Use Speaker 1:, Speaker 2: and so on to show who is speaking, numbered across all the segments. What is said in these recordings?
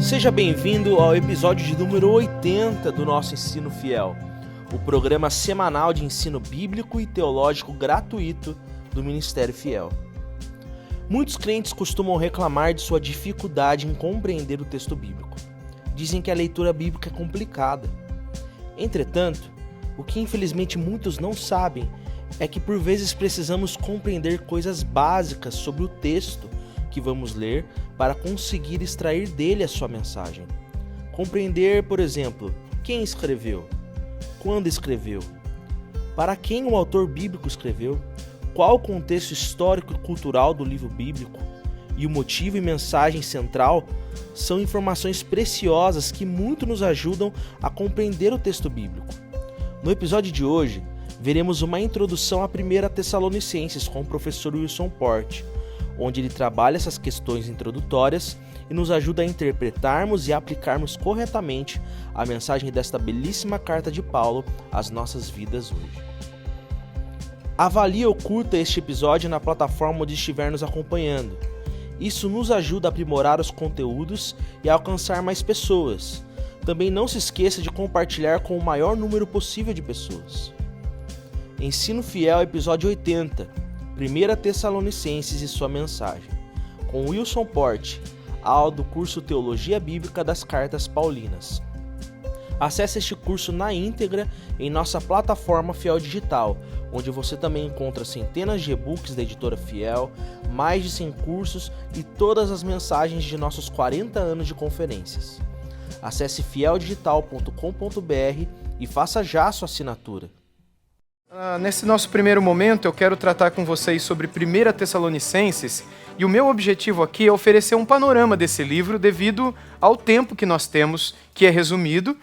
Speaker 1: Seja bem-vindo ao episódio de número 80 do nosso Ensino Fiel, o programa semanal de ensino bíblico e teológico gratuito do Ministério Fiel. Muitos crentes costumam reclamar de sua dificuldade em compreender o texto bíblico. Dizem que a leitura bíblica é complicada. Entretanto, o que infelizmente muitos não sabem é que por vezes precisamos compreender coisas básicas sobre o texto que vamos ler para conseguir extrair dele a sua mensagem. Compreender, por exemplo, quem escreveu, quando escreveu, para quem o autor bíblico escreveu, qual o contexto histórico e cultural do livro bíblico e o motivo e mensagem central são informações preciosas que muito nos ajudam a compreender o texto bíblico. No episódio de hoje, veremos uma introdução à 1 Tessalonicenses com o professor Wilson Porte, onde ele trabalha essas questões introdutórias e nos ajuda a interpretarmos e aplicarmos corretamente a mensagem desta belíssima carta de Paulo às nossas vidas hoje. Avalie ou curta este episódio na plataforma onde estiver nos acompanhando. Isso nos ajuda a aprimorar os conteúdos e a alcançar mais pessoas. Também não se esqueça de compartilhar com o maior número possível de pessoas. Ensino Fiel, episódio 80. 1 Tessalonicenses e sua mensagem, com Wilson Porte, aula do curso Teologia Bíblica das Cartas Paulinas. Acesse este curso na íntegra em nossa plataforma Fiel Digital, onde você também encontra centenas de e-books da editora Fiel, mais de 100 cursos e todas as mensagens de nossos 40 anos de conferências. Acesse fieldigital.com.br e faça já a sua assinatura.
Speaker 2: Nesse nosso primeiro momento, eu quero tratar com vocês sobre 1 Tessalonicenses, e o meu objetivo aqui é oferecer um panorama desse livro devido ao tempo que nós temos, que é resumido,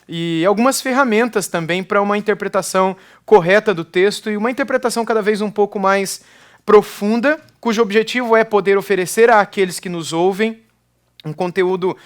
Speaker 2: e algumas ferramentas também para uma interpretação correta do texto e uma interpretação cada vez um pouco mais profunda, cujo objetivo é poder oferecer àqueles que nos ouvem um conteúdo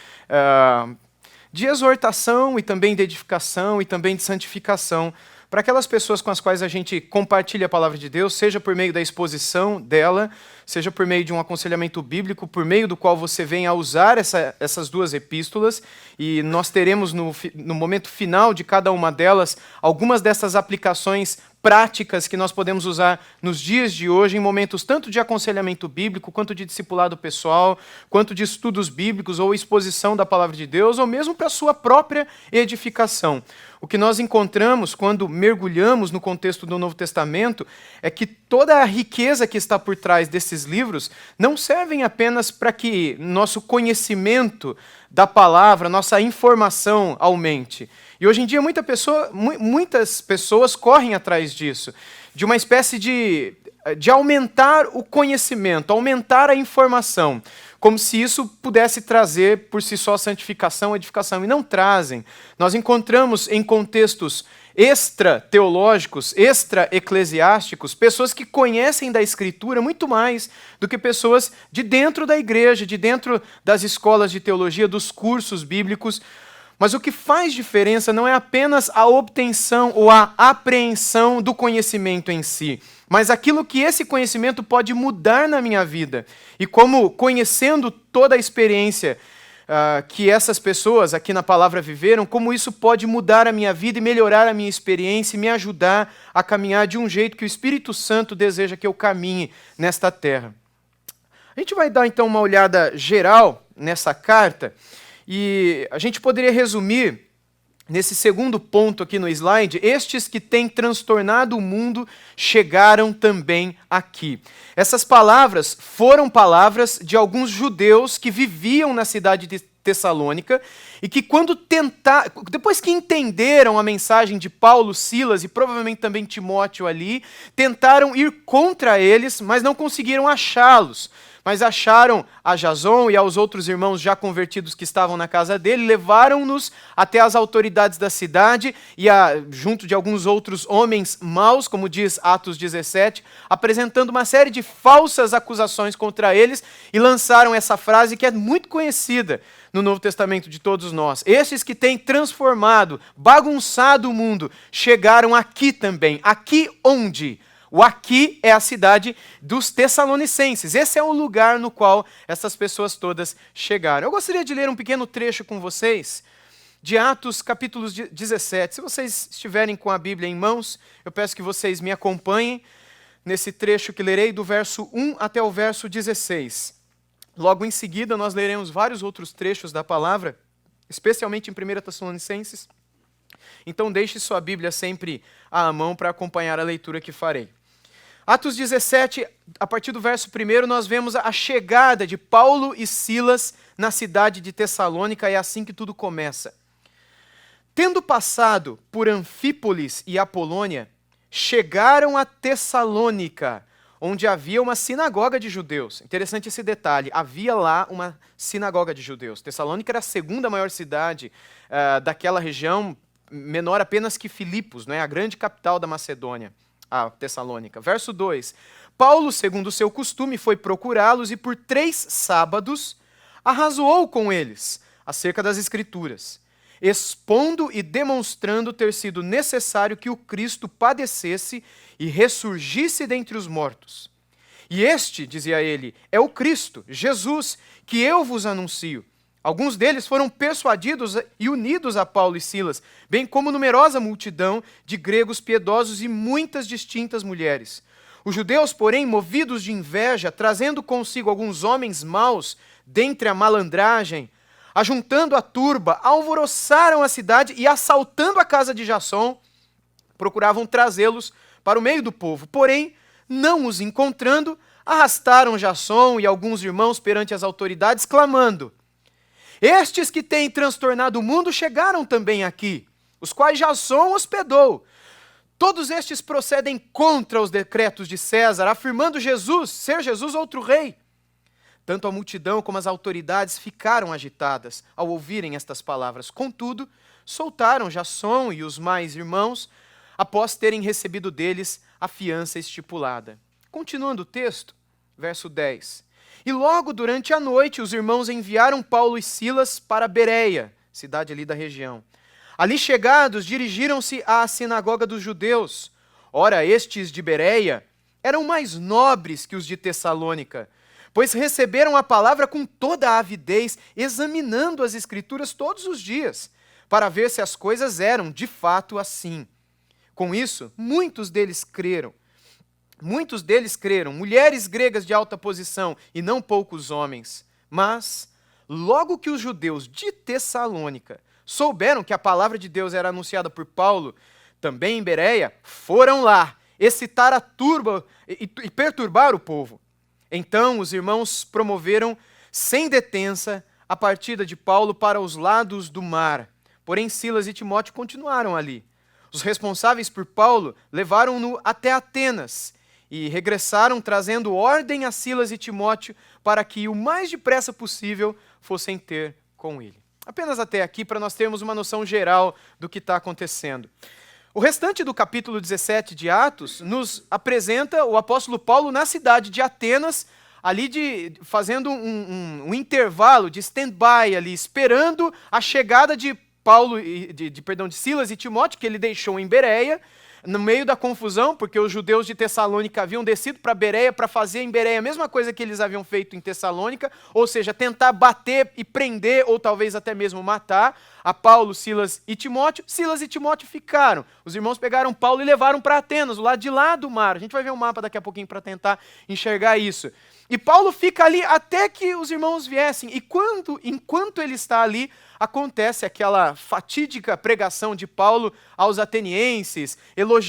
Speaker 2: de exortação e também de edificação e também de santificação, para aquelas pessoas com as quais a gente compartilha a palavra de Deus, seja por meio da exposição dela, seja por meio de um aconselhamento bíblico, por meio do qual você vem a usar essas duas epístolas, e nós teremos no momento final de cada uma delas, algumas dessas aplicações práticas que nós podemos usar nos dias de hoje, em momentos tanto de aconselhamento bíblico, quanto de discipulado pessoal, quanto de estudos bíblicos ou exposição da palavra de Deus, ou mesmo para a sua própria edificação. O que nós encontramos quando mergulhamos no contexto do Novo Testamento é que toda a riqueza que está por trás desses livros não servem apenas para que nosso conhecimento da palavra, nossa informação aumente. E hoje em dia muitas pessoas correm atrás disso, de uma espécie de aumentar o conhecimento, aumentar a informação, como se isso pudesse trazer por si só santificação, edificação, e não trazem. Nós encontramos em contextos extra-teológicos, extra-eclesiásticos, pessoas que conhecem da Escritura muito mais do que pessoas de dentro da igreja, de dentro das escolas de teologia, dos cursos bíblicos. Mas o que faz diferença não é apenas a obtenção ou a apreensão do conhecimento em si, mas aquilo que esse conhecimento pode mudar na minha vida. E como, conhecendo toda a experiência que essas pessoas aqui na palavra viveram, como isso pode mudar a minha vida e melhorar a minha experiência e me ajudar a caminhar de um jeito que o Espírito Santo deseja que eu caminhe nesta terra. A gente vai dar então uma olhada geral nessa carta, e a gente poderia resumir nesse segundo ponto aqui no slide: estes que têm transtornado o mundo chegaram também aqui. Essas palavras foram palavras de alguns judeus que viviam na cidade de Tessalônica e que depois que entenderam a mensagem de Paulo, Silas e provavelmente também Timóteo ali, tentaram ir contra eles, mas não conseguiram achá-los. Mas acharam a Jason e aos outros irmãos já convertidos que estavam na casa dele, levaram-nos até as autoridades da cidade e junto de alguns outros homens maus, como diz Atos 17, apresentando uma série de falsas acusações contra eles, e lançaram essa frase que é muito conhecida no Novo Testamento de todos nós: esses que têm transformado, bagunçado o mundo, chegaram aqui também. Aqui onde? O aqui é a cidade dos Tessalonicenses. Esse é o lugar no qual essas pessoas todas chegaram. Eu gostaria de ler um pequeno trecho com vocês de Atos, capítulo 17. Se vocês estiverem com a Bíblia em mãos, eu peço que vocês me acompanhem nesse trecho que lerei do verso 1 até o verso 16. Logo em seguida, nós leremos vários outros trechos da palavra, especialmente em 1 Tessalonicenses. Então deixe sua Bíblia sempre à mão para acompanhar a leitura que farei. Atos 17, a partir do verso 1, nós vemos a chegada de Paulo e Silas na cidade de Tessalônica, é assim que tudo começa. Tendo passado por Anfípolis e Apolônia, chegaram a Tessalônica, onde havia uma sinagoga de judeus. Interessante esse detalhe, havia lá uma sinagoga de judeus. Tessalônica era a segunda maior cidade daquela região, menor apenas que Filipos, a grande capital da Macedônia, a Tessalônica. Verso 2, Paulo, segundo o seu costume, foi procurá-los e por 3 sábados arrazoou com eles acerca das Escrituras, expondo e demonstrando ter sido necessário que o Cristo padecesse e ressurgisse dentre os mortos. E este, dizia ele, é o Cristo, Jesus, que eu vos anuncio. Alguns deles foram persuadidos e unidos a Paulo e Silas, bem como numerosa multidão de gregos piedosos e muitas distintas mulheres. Os judeus, porém, movidos de inveja, trazendo consigo alguns homens maus dentre a malandragem, ajuntando a turba, alvoroçaram a cidade e, assaltando a casa de Jasson, procuravam trazê-los para o meio do povo. Porém, não os encontrando, arrastaram Jasson e alguns irmãos perante as autoridades, clamando: estes que têm transtornado o mundo chegaram também aqui, os quais Jasson hospedou. Todos estes procedem contra os decretos de César, afirmando ser Jesus outro rei. Tanto a multidão como as autoridades ficaram agitadas ao ouvirem estas palavras. Contudo, soltaram Jasson e os mais irmãos, após terem recebido deles a fiança estipulada. Continuando o texto, verso 10. E logo durante a noite os irmãos enviaram Paulo e Silas para Bereia, cidade ali da região. Ali chegados, dirigiram-se à sinagoga dos judeus. Ora, estes de Bereia eram mais nobres que os de Tessalônica, pois receberam a palavra com toda a avidez, examinando as Escrituras todos os dias, para ver se as coisas eram de fato assim. Com isso, muitos deles creram, mulheres gregas de alta posição e não poucos homens. Mas, logo que os judeus de Tessalônica souberam que a palavra de Deus era anunciada por Paulo, também em Bereia, foram lá excitar a turba e perturbar o povo. Então os irmãos promoveram sem detença a partida de Paulo para os lados do mar. Porém Silas e Timóteo continuaram ali. Os responsáveis por Paulo levaram-no até Atenas e regressaram trazendo ordem a Silas e Timóteo para que o mais depressa possível fossem ter com ele. Apenas até aqui para nós termos uma noção geral do que está acontecendo. O restante do capítulo 17 de Atos nos apresenta o apóstolo Paulo na cidade de Atenas, ali fazendo um intervalo de stand-by ali, esperando a chegada de de Silas e Timóteo, que ele deixou em Bereia, no meio da confusão, porque os judeus de Tessalônica haviam descido para Bereia para fazer em Bereia a mesma coisa que eles haviam feito em Tessalônica, ou seja, tentar bater e prender, ou talvez até mesmo matar a Paulo, Silas e Timóteo. Silas e Timóteo ficaram. Os irmãos pegaram Paulo e levaram para Atenas, o lado de lá do mar. A gente vai ver um mapa daqui a pouquinho para tentar enxergar isso. E Paulo fica ali até que os irmãos viessem. E enquanto ele está ali, acontece aquela fatídica pregação de Paulo aos atenienses,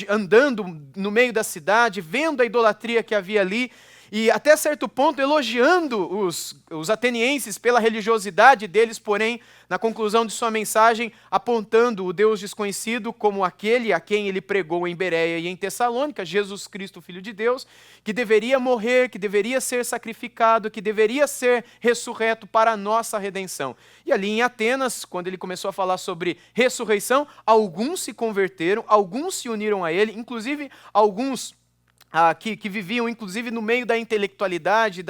Speaker 2: andando no meio da cidade, vendo a idolatria que havia ali, e até certo ponto elogiando os atenienses pela religiosidade deles, porém, na conclusão de sua mensagem, apontando o Deus desconhecido como aquele a quem ele pregou em Bereia e em Tessalônica, Jesus Cristo, Filho de Deus, que deveria morrer, que deveria ser sacrificado, que deveria ser ressurreto para a nossa redenção. E ali em Atenas, quando ele começou a falar sobre ressurreição, alguns se converteram, alguns se uniram a ele, inclusive alguns que viviam, inclusive, no meio da intelectualidade,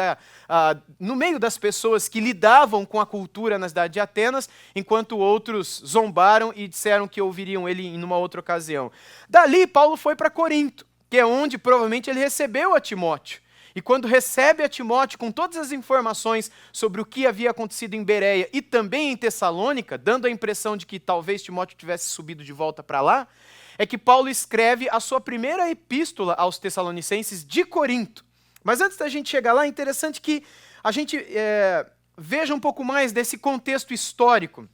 Speaker 2: no meio das pessoas que lidavam com a cultura na cidade de Atenas, enquanto outros zombaram e disseram que ouviriam ele em uma outra ocasião. Dali, Paulo foi para Corinto. que é onde provavelmente ele recebeu a Timóteo. E quando recebe a Timóteo com todas as informações sobre o que havia acontecido em Bereia e também em Tessalônica, dando a impressão de que talvez Timóteo tivesse subido de volta para lá, é que Paulo escreve a sua primeira epístola aos Tessalonicenses de Corinto. Mas antes da gente chegar lá, é interessante que a gente veja um pouco mais desse contexto histórico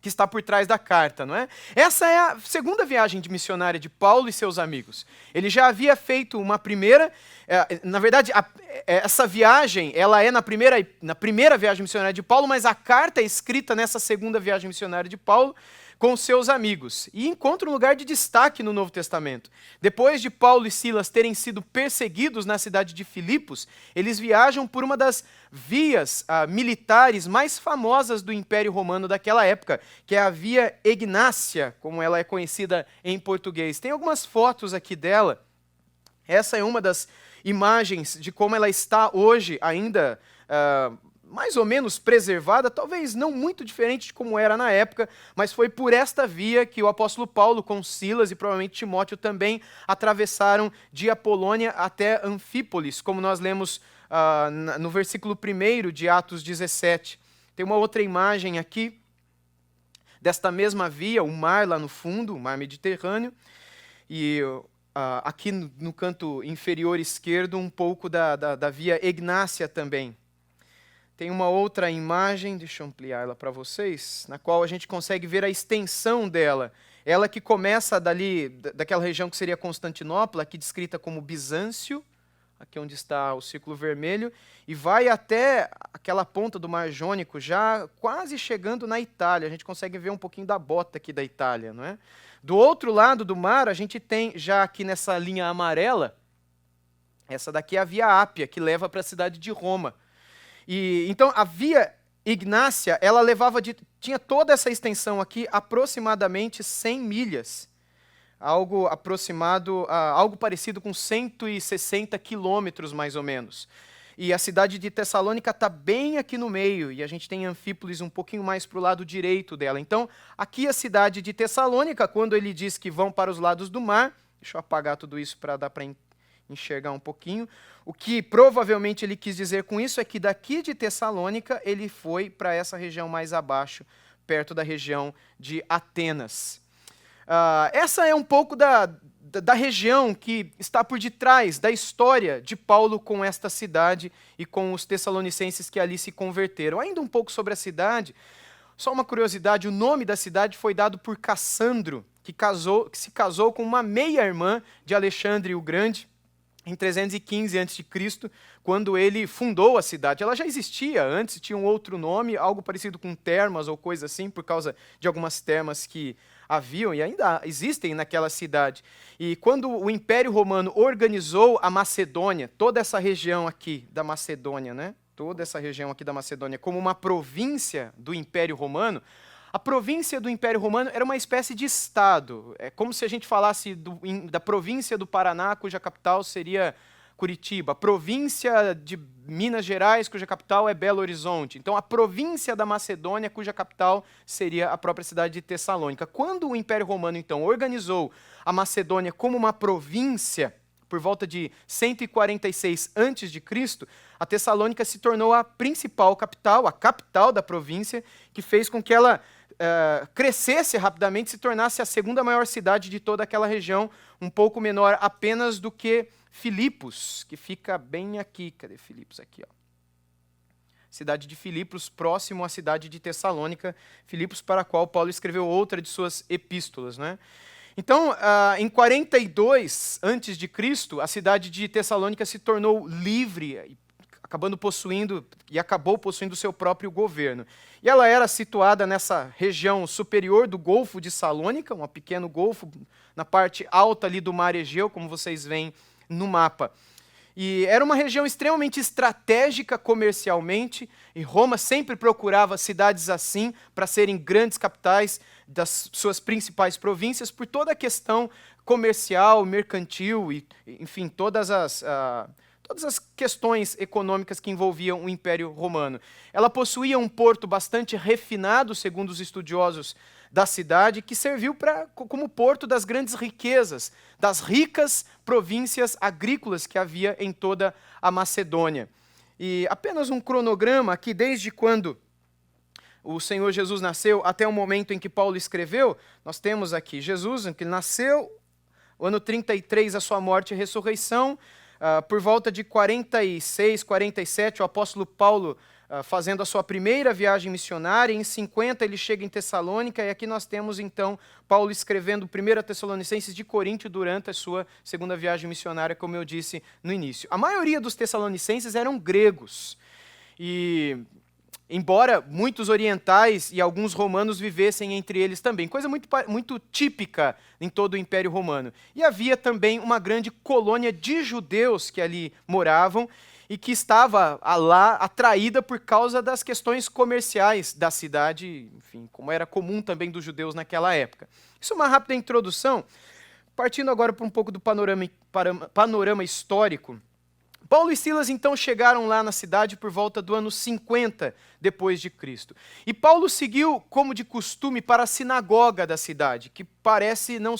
Speaker 2: que está por trás da carta, não é? Essa é a segunda viagem de missionária de Paulo e seus amigos. Ele já havia feito uma primeira, na verdade, essa viagem, ela é na primeira viagem missionária de Paulo, mas a carta é escrita nessa segunda viagem missionária de Paulo com seus amigos, e encontra um lugar de destaque no Novo Testamento. Depois de Paulo e Silas terem sido perseguidos na cidade de Filipos, eles viajam por uma das vias militares mais famosas do Império Romano daquela época, que é a Via Egnácia, como ela é conhecida em português. Tem algumas fotos aqui dela. Essa é uma das imagens de como ela está hoje ainda mais ou menos preservada, talvez não muito diferente de como era na época, mas foi por esta via que o apóstolo Paulo, com Silas e provavelmente Timóteo também, atravessaram de Apolônia até Anfípolis, como nós lemos no versículo 1 de Atos 17. Tem uma outra imagem aqui, desta mesma via, o mar lá no fundo, o mar Mediterrâneo, e aqui no canto inferior esquerdo, um pouco da Via Egnácia também. Tem uma outra imagem, deixa eu ampliar ela para vocês, na qual a gente consegue ver a extensão dela. Ela que começa daquela região que seria Constantinopla, aqui descrita como Bizâncio, aqui onde está o círculo vermelho, e vai até aquela ponta do Mar Jônico, já quase chegando na Itália. A gente consegue ver um pouquinho da bota aqui da Itália, não é? Do outro lado do mar, a gente tem, já aqui nessa linha amarela, essa daqui é a Via Ápia, que leva para a cidade de Roma. E então a Via Egnácia, ela tinha toda essa extensão aqui, aproximadamente 100 milhas, algo parecido com 160 quilômetros mais ou menos. E a cidade de Tessalônica está bem aqui no meio, e a gente tem Anfípolis um pouquinho mais para o lado direito dela. Então, aqui a cidade de Tessalônica, quando ele diz que vão para os lados do mar, deixa eu apagar tudo isso para dar para enxergar um pouquinho. O que provavelmente ele quis dizer com isso é que daqui de Tessalônica ele foi para essa região mais abaixo, perto da região de Atenas. Essa é um pouco da região que está por detrás da história de Paulo com esta cidade e com os tessalonicenses que ali se converteram. Ainda um pouco sobre a cidade, só uma curiosidade, o nome da cidade foi dado por Cassandro, que se casou com uma meia-irmã de Alexandre o Grande, em 315 a.C., quando ele fundou a cidade. Ela já existia antes, tinha um outro nome, algo parecido com termas ou coisa assim, por causa de algumas termas que haviam e ainda existem naquela cidade. E quando o Império Romano organizou a Macedônia, toda essa região aqui da Macedônia, né? Toda essa região aqui da Macedônia, como uma província do Império Romano, a província do Império Romano era uma espécie de estado. É como se a gente falasse da província do Paraná, cuja capital seria Curitiba. A província de Minas Gerais, cuja capital é Belo Horizonte. Então, a província da Macedônia, cuja capital seria a própria cidade de Tessalônica. Quando o Império Romano, então, organizou a Macedônia como uma província, por volta de 146 a.C., a Tessalônica se tornou a principal capital, a capital da província, que fez com que ela crescesse rapidamente, se tornasse a segunda maior cidade de toda aquela região, um pouco menor apenas do que Filipos, que fica bem aqui. Cadê Filipos? Aqui, ó. Cidade de Filipos, próximo à cidade de Tessalônica, Filipos para a qual Paulo escreveu outra de suas epístolas, né? Então, em 42 a.C., a cidade de Tessalônica se tornou livre, acabou possuindo o seu próprio governo. E ela era situada nessa região superior do Golfo de Salônica, um pequeno golfo na parte alta ali do Mar Egeu, como vocês veem no mapa. E era uma região extremamente estratégica comercialmente, e Roma sempre procurava cidades assim para serem grandes capitais das suas principais províncias por toda a questão comercial, mercantil e, enfim, todos todas as questões econômicas que envolviam o Império Romano. Ela possuía um porto bastante refinado, segundo os estudiosos da cidade, que serviu como porto das grandes riquezas, das ricas províncias agrícolas que havia em toda a Macedônia. E apenas um cronograma aqui, desde quando o Senhor Jesus nasceu até o momento em que Paulo escreveu, nós temos aqui Jesus, que nasceu, o ano 33, a sua morte e ressurreição, por volta de 46, 47, o apóstolo Paulo fazendo a sua primeira viagem missionária, em 50 ele chega em Tessalônica, e aqui nós temos então Paulo escrevendo 1 Tessalonicenses de Coríntio durante a sua segunda viagem missionária, como eu disse no início. A maioria dos tessalonicenses eram gregos, e embora muitos orientais e alguns romanos vivessem entre eles também, coisa muito típica em todo o Império Romano. E havia também uma grande colônia de judeus que ali moravam e que estava lá atraída por causa das questões comerciais da cidade, enfim, como era comum também dos judeus naquela época. Isso é uma rápida introdução. Partindo agora para um pouco do panorama histórico, Paulo e Silas então chegaram lá na cidade por volta do ano 50 depois de Cristo. E Paulo seguiu, como de costume, para a sinagoga da cidade, que parecia não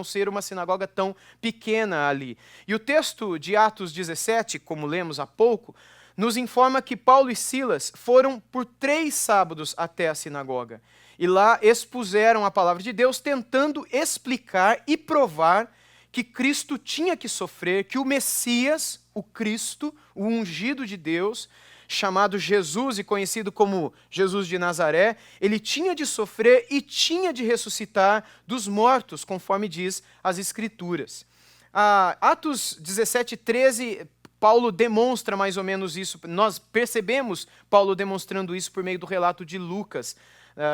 Speaker 2: ser uma sinagoga tão pequena ali. E o texto de Atos 17, como lemos há pouco, nos informa que Paulo e Silas foram por 3 sábados até a sinagoga. E lá expuseram a palavra de Deus, tentando explicar e provar que Cristo tinha que sofrer, que o Messias, o Cristo, o ungido de Deus, chamado Jesus e conhecido como Jesus de Nazaré, ele tinha de sofrer e tinha de ressuscitar dos mortos, conforme diz as Escrituras. Atos 17, 13, Paulo demonstra mais ou menos isso. Nós percebemos Paulo demonstrando isso por meio do relato de Lucas,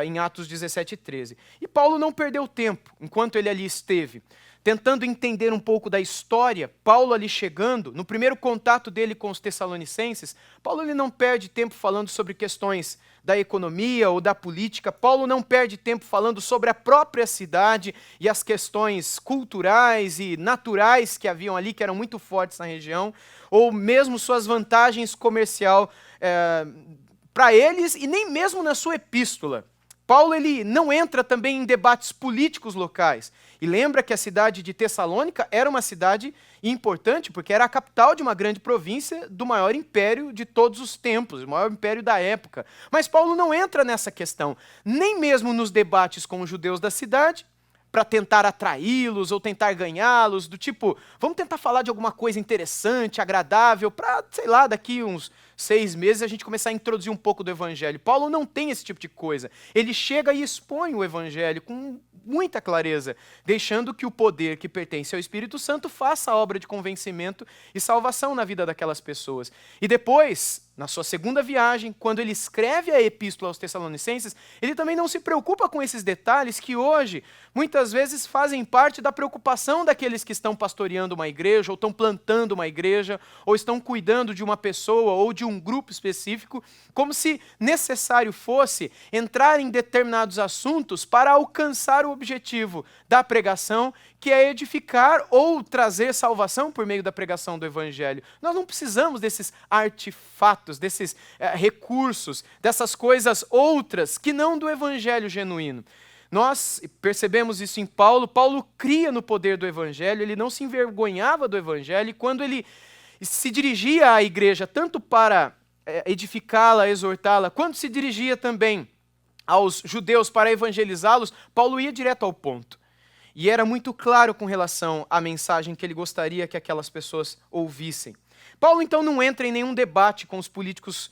Speaker 2: em Atos 17, 13. E Paulo não perdeu tempo, enquanto ele ali esteve, tentando entender um pouco da história. Paulo ali chegando, no primeiro contato dele com os tessalonicenses, Paulo ele não perde tempo falando sobre questões da economia ou da política. Paulo não perde tempo falando sobre a própria cidade e as questões culturais e naturais que haviam ali, que eram muito fortes na região, ou mesmo suas vantagens comerciais para eles, e nem mesmo na sua epístola. Paulo ele não entra também em debates políticos locais. E lembra que a cidade de Tessalônica era uma cidade importante, porque era a capital de uma grande província do maior império de todos os tempos, o maior império da época. Mas Paulo não entra nessa questão, nem mesmo nos debates com os judeus da cidade, para tentar atraí-los ou tentar ganhá-los, do tipo, vamos tentar falar de alguma coisa interessante, agradável, para, sei lá, daqui uns 6 meses a gente começar a introduzir um pouco do evangelho. Paulo não tem esse tipo de coisa. Ele chega e expõe o evangelho com muita clareza, deixando que o poder que pertence ao Espírito Santo faça a obra de convencimento e salvação na vida daquelas pessoas. E depois, na sua segunda viagem, quando ele escreve a epístola aos Tessalonicenses, ele também não se preocupa com esses detalhes que hoje, muitas vezes, fazem parte da preocupação daqueles que estão pastoreando uma igreja, ou estão plantando uma igreja, ou estão cuidando de uma pessoa ou de um grupo específico, como se necessário fosse entrar em determinados assuntos para alcançar o objetivo da pregação, que é edificar ou trazer salvação por meio da pregação do evangelho. Nós não precisamos desses artefatos, desses recursos, dessas coisas outras que não do evangelho genuíno. Nós percebemos isso em Paulo. Paulo cria no poder do evangelho, ele não se envergonhava do evangelho, e quando ele se dirigia à igreja, tanto para edificá-la, exortá-la, quanto se dirigia também aos judeus para evangelizá-los, Paulo ia direto ao ponto. E era muito claro com relação à mensagem que ele gostaria que aquelas pessoas ouvissem. Paulo, então, não entra em nenhum debate com os políticos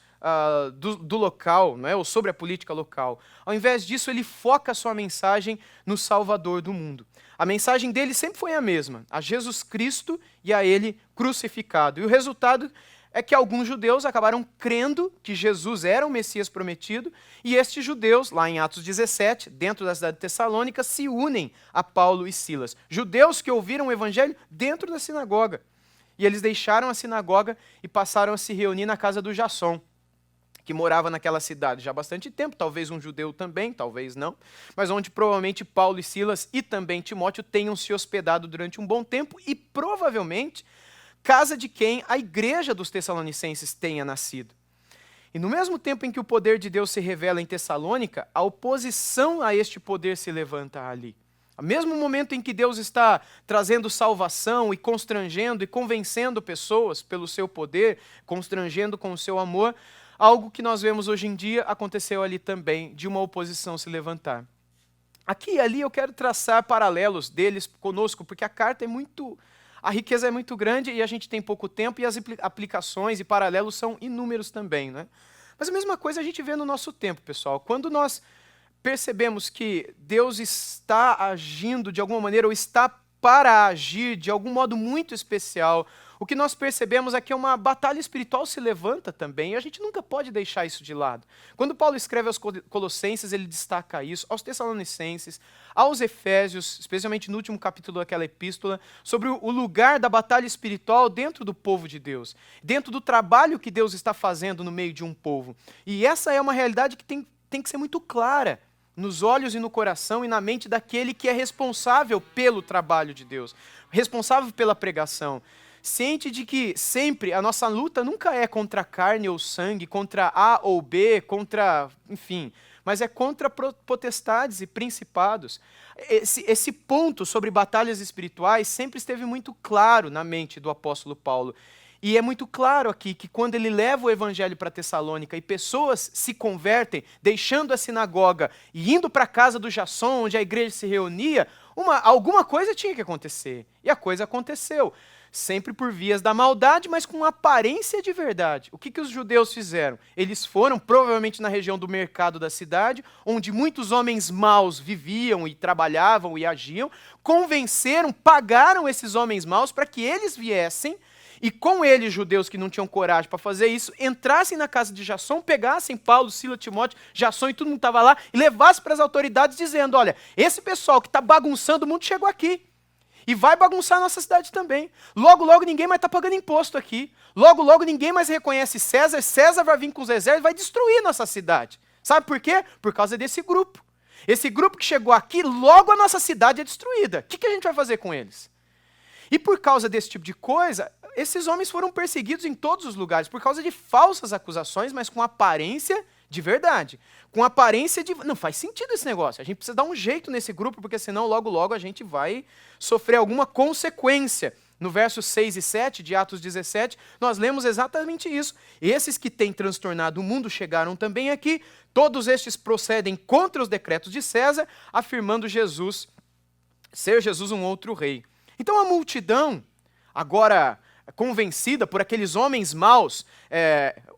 Speaker 2: do local, não é? Ou sobre a política local. Ao invés disso, ele foca a sua mensagem no Salvador do mundo. A mensagem dele sempre foi a mesma, a Jesus Cristo e a ele crucificado. E o resultado é que alguns judeus acabaram crendo que Jesus era o Messias prometido, e estes judeus, lá em Atos 17, dentro da cidade de Tessalônica, se unem a Paulo e Silas. Judeus que ouviram o evangelho dentro da sinagoga. E eles deixaram a sinagoga e passaram a se reunir na casa do Jasson, que morava naquela cidade já há bastante tempo, talvez um judeu também, talvez não, mas onde provavelmente Paulo e Silas e também Timóteo tenham se hospedado durante um bom tempo, e provavelmente casa de quem a igreja dos Tessalonicenses tenha nascido. E no mesmo tempo em que o poder de Deus se revela em Tessalônica, a oposição a este poder se levanta ali. Ao mesmo momento em que Deus está trazendo salvação e constrangendo e convencendo pessoas pelo seu poder, constrangendo com o seu amor, algo que nós vemos hoje em dia aconteceu ali também, de uma oposição se levantar. Aqui e ali eu quero traçar paralelos deles conosco, porque a carta é muito... A riqueza é muito grande e a gente tem pouco tempo, e as aplicações e paralelos são inúmeros também, né? Mas a mesma coisa a gente vê no nosso tempo, pessoal. Quando nós percebemos que Deus está agindo de alguma maneira, ou está para agir de algum modo muito especial, o que nós percebemos é que uma batalha espiritual se levanta também, e a gente nunca pode deixar isso de lado. Quando Paulo escreve aos Colossenses, ele destaca isso, aos Tessalonicenses, aos Efésios, especialmente no último capítulo daquela epístola, sobre o lugar da batalha espiritual dentro do povo de Deus, dentro do trabalho que Deus está fazendo no meio de um povo. E essa é uma realidade que tem que ser muito clara nos olhos e no coração e na mente daquele que é responsável pelo trabalho de Deus, responsável pela pregação. Ciente de que sempre a nossa luta nunca é contra carne ou sangue, contra A ou B, contra, enfim, mas é contra potestades e principados. Esse ponto sobre batalhas espirituais sempre esteve muito claro na mente do apóstolo Paulo. E é muito claro aqui que quando ele leva o evangelho para Tessalônica e pessoas se convertem, deixando a sinagoga e indo para a casa do Jasson, onde a igreja se reunia, alguma coisa tinha que acontecer. E a coisa aconteceu. Sempre por vias da maldade, mas com aparência de verdade. O que os judeus fizeram? Eles foram, provavelmente na região do mercado da cidade, onde muitos homens maus viviam e trabalhavam e agiam, convenceram, pagaram esses homens maus para que eles viessem, e com eles, judeus que não tinham coragem para fazer isso, entrassem na casa de Jasson, pegassem Paulo, Silas, Timóteo, Jasson e todo mundo estava lá, e levassem para as autoridades dizendo, olha, esse pessoal que está bagunçando o mundo chegou aqui. E vai bagunçar a nossa cidade também. Logo, logo, ninguém mais está pagando imposto aqui. Logo, logo, ninguém mais reconhece César. César vai vir com os exércitos e vai destruir nossa cidade. Sabe por quê? Por causa desse grupo. Esse grupo que chegou aqui, logo a nossa cidade é destruída. O que a gente vai fazer com eles? E por causa desse tipo de coisa, esses homens foram perseguidos em todos os lugares, por causa de falsas acusações, mas com aparência de verdade. Com aparência de... Não faz sentido esse negócio. A gente precisa dar um jeito nesse grupo, porque senão logo, logo a gente vai sofrer alguma consequência. No versos 6 e 7 de Atos 17, nós lemos exatamente isso. Esses que têm transtornado o mundo chegaram também aqui. Todos estes procedem contra os decretos de César, afirmando ser Jesus um outro rei. Então a multidão, agora convencida por aqueles homens maus,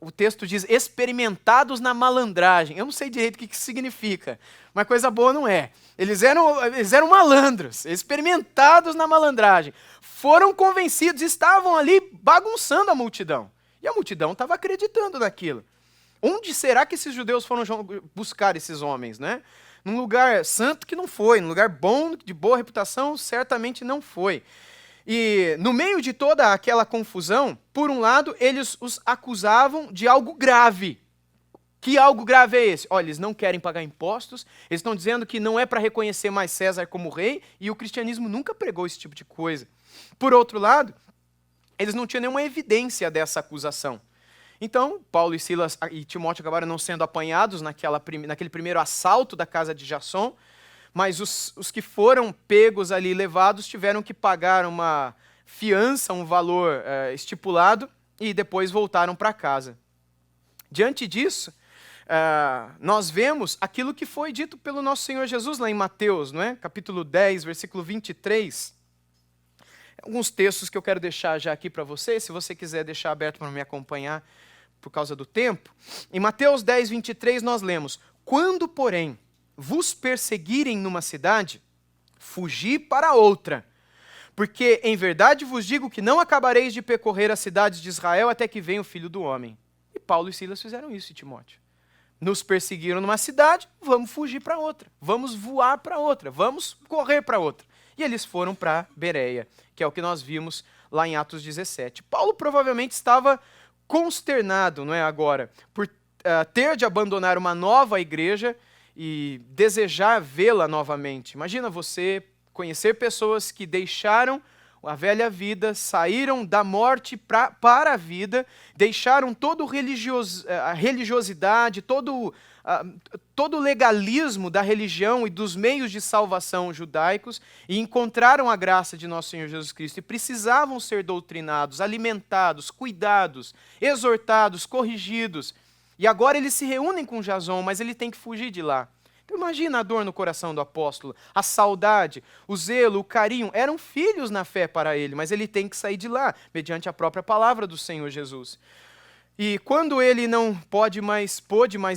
Speaker 2: o texto diz, experimentados na malandragem. Eu não sei direito o que isso significa, mas coisa boa não é. Eles eram malandros, experimentados na malandragem. Foram convencidos, estavam ali bagunçando a multidão. E a multidão estava acreditando naquilo. Onde será que esses judeus foram buscar esses homens, né? Num lugar santo que não foi, num lugar bom, de boa reputação, certamente não foi. E no meio de toda aquela confusão, por um lado, eles os acusavam de algo grave. Que algo grave é esse? Olha, eles não querem pagar impostos, eles estão dizendo que não é para reconhecer mais César como rei, e o cristianismo nunca pregou esse tipo de coisa. Por outro lado, eles não tinham nenhuma evidência dessa acusação. Então, Paulo e Silas e Timóteo acabaram não sendo apanhados naquele primeiro assalto da casa de Jasson, mas os que foram pegos ali, levados, tiveram que pagar uma fiança, um valor estipulado, e depois voltaram para casa. Diante disso, nós vemos aquilo que foi dito pelo nosso Senhor Jesus lá em Mateus, não é? Capítulo 10, versículo 23. Alguns textos que eu quero deixar já aqui para você, se você quiser deixar aberto para me acompanhar por causa do tempo. Em Mateus 10, 23, nós lemos, quando, porém, vos perseguirem numa cidade, fugi para outra, porque em verdade vos digo que não acabareis de percorrer as cidades de Israel até que venha o Filho do Homem. E Paulo e Silas fizeram isso, Timóteo. Nos perseguiram numa cidade, vamos fugir para outra, vamos voar para outra, vamos correr para outra. E eles foram para Bereia, que é o que nós vimos lá em Atos 17. Paulo provavelmente estava consternado, não é agora, por ter de abandonar uma nova igreja e desejar vê-la novamente. Imagina você conhecer pessoas que deixaram a velha vida, saíram da morte para a vida, deixaram toda a religiosidade, todo o legalismo da religião e dos meios de salvação judaicos e encontraram a graça de nosso Senhor Jesus Cristo e precisavam ser doutrinados, alimentados, cuidados, exortados, corrigidos. E agora eles se reúnem com Jason, mas ele tem que fugir de lá. Então imagina a dor no coração do apóstolo, a saudade, o zelo, o carinho. Eram filhos na fé para ele, mas ele tem que sair de lá, mediante a própria palavra do Senhor Jesus. E quando ele não pôde mais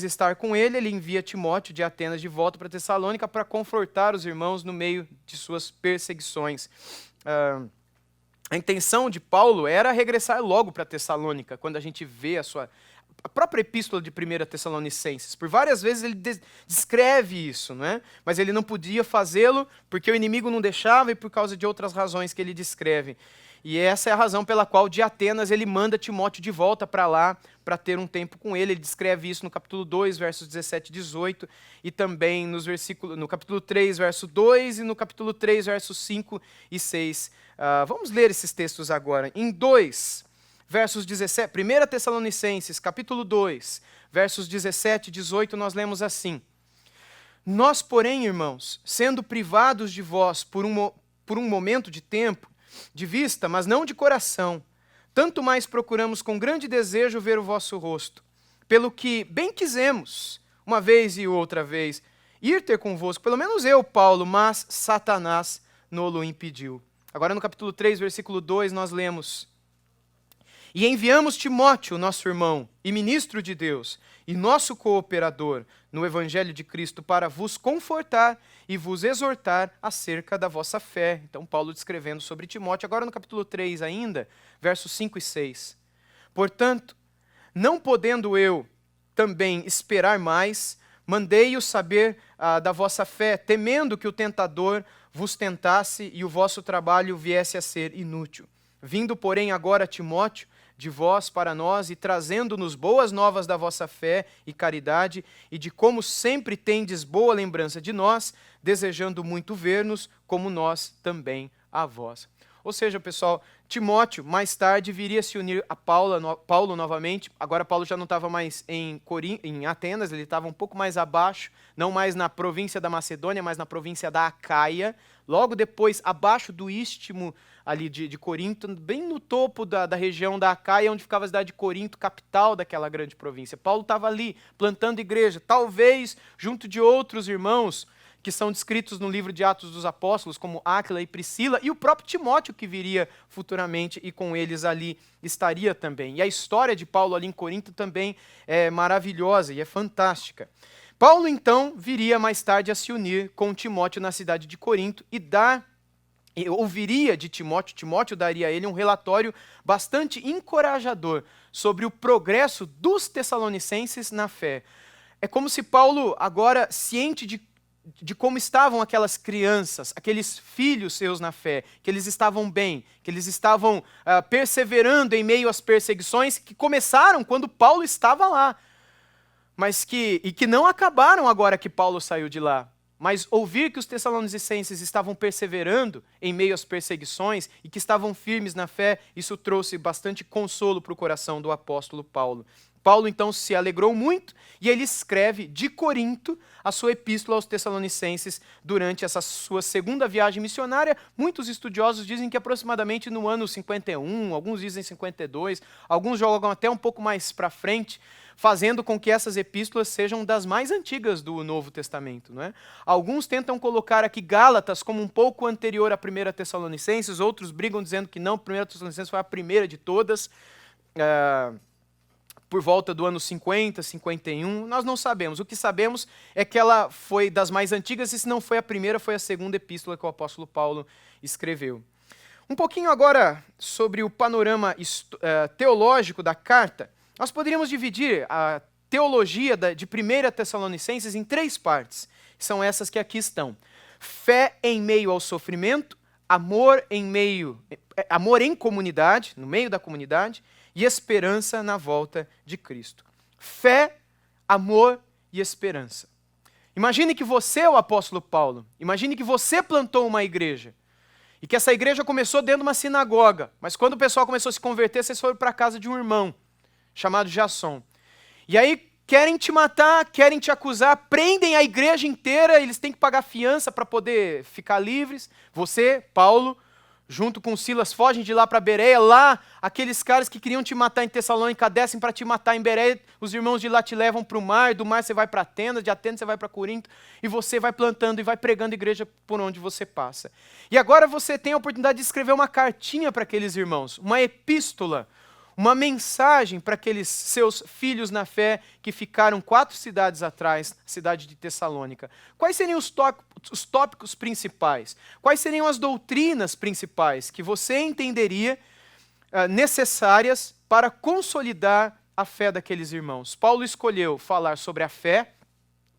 Speaker 2: estar com ele, ele envia Timóteo de Atenas de volta para Tessalônica para confortar os irmãos no meio de suas perseguições. A intenção de Paulo era regressar logo para Tessalônica, quando a gente vê a própria epístola de 1 Tessalonicenses. Por várias vezes ele descreve isso, não é? Mas ele não podia fazê-lo porque o inimigo não deixava e por causa de outras razões que ele descreve. E essa é a razão pela qual de Atenas ele manda Timóteo de volta para lá, para ter um tempo com ele. Ele descreve isso no capítulo 2, versos 17 e 18, e também no capítulo 3, verso 2, e no capítulo 3, versos 5 e 6. Vamos ler esses textos agora. Em 2, versos 17, 1 Tessalonicenses, capítulo 2, versos 17 e 18, nós lemos assim: Nós, porém, irmãos, sendo privados de vós por um momento de tempo, de vista, mas não de coração, tanto mais procuramos com grande desejo ver o vosso rosto, pelo que bem quisemos, uma vez e outra vez, ir ter convosco, pelo menos eu, Paulo, mas Satanás nolo impediu. Agora no capítulo 3, versículo 2, nós lemos: E enviamos Timóteo, nosso irmão, e ministro de Deus, e nosso cooperador no Evangelho de Cristo, para vos confortar e vos exortar acerca da vossa fé. Então, Paulo descrevendo sobre Timóteo. Agora no capítulo 3 ainda, versos 5 e 6. Portanto, não podendo eu também esperar mais, mandei-o saber da vossa fé, temendo que o tentador vos tentasse e o vosso trabalho viesse a ser inútil. Vindo, porém, agora Timóteo, de vós para nós, e trazendo-nos boas novas da vossa fé e caridade, e de como sempre tendes boa lembrança de nós, desejando muito ver-nos, como nós também a vós. Ou seja, pessoal, Timóteo, mais tarde, viria se unir a Paulo novamente. Agora Paulo já não estava mais em Atenas, ele estava um pouco mais abaixo, não mais na província da Macedônia, mas na província da Acaia. Logo depois, abaixo do istmo ali de Corinto, bem no topo da região da Acaia, onde ficava a cidade de Corinto, capital daquela grande província. Paulo estava ali, plantando igreja, talvez junto de outros irmãos que são descritos no livro de Atos dos Apóstolos, como Áquila e Priscila, e o próprio Timóteo, que viria futuramente, e com eles ali estaria também. E a história de Paulo ali em Corinto também é maravilhosa e é fantástica. Paulo, então, viria mais tarde a se unir com Timóteo na cidade de Corinto e ouviria de Timóteo daria a ele um relatório bastante encorajador sobre o progresso dos tessalonicenses na fé. É como se Paulo, agora ciente de como estavam aquelas crianças, aqueles filhos seus na fé, que eles estavam bem, que eles estavam perseverando em meio às perseguições que começaram quando Paulo estava lá, mas que não acabaram agora que Paulo saiu de lá. Mas ouvir que os tessalonicenses estavam perseverando em meio às perseguições e que estavam firmes na fé, isso trouxe bastante consolo para o coração do apóstolo Paulo. Paulo, então, se alegrou muito e ele escreve de Corinto a sua epístola aos Tessalonicenses durante essa sua segunda viagem missionária. Muitos estudiosos dizem que aproximadamente no ano 51, alguns dizem 52, alguns jogam até um pouco mais para frente, fazendo com que essas epístolas sejam das mais antigas do Novo Testamento, não é? Alguns tentam colocar aqui Gálatas como um pouco anterior à 1 Tessalonicenses, outros brigam dizendo que não, 1 Tessalonicenses foi a primeira de todas, por volta do ano 50, 51, nós não sabemos. O que sabemos é que ela foi das mais antigas, e se não foi a primeira, foi a segunda epístola que o apóstolo Paulo escreveu. Um pouquinho agora sobre o panorama teológico da carta. Nós poderíamos dividir a teologia de 1 Tessalonicenses em 3 partes. São essas que aqui estão. Fé em meio ao sofrimento, amor em comunidade, no meio da comunidade, e esperança na volta de Cristo. Fé, amor e esperança. Imagine que você é o apóstolo Paulo. Imagine que você plantou uma igreja. E que essa igreja começou dentro de uma sinagoga. Mas quando o pessoal começou a se converter, vocês foram para a casa de um irmão, chamado Jasson. E aí querem te matar, querem te acusar, prendem a igreja inteira, eles têm que pagar fiança para poder ficar livres. Você, Paulo, junto com Silas, fogem de lá para Bereia. Lá, aqueles caras que queriam te matar em Tessalônica descem para te matar em Bereia. Os irmãos de lá te levam para o mar, do mar você vai para Atenas, de Atenas você vai para Corinto, e você vai plantando e vai pregando a igreja por onde você passa. E agora você tem a oportunidade de escrever uma cartinha para aqueles irmãos, uma epístola, uma mensagem para aqueles seus filhos na fé que ficaram 4 cidades atrás, cidade de Tessalônica. Quais seriam os tópicos principais? Quais seriam as doutrinas principais que você entenderia necessárias para consolidar a fé daqueles irmãos? Paulo escolheu falar sobre a fé,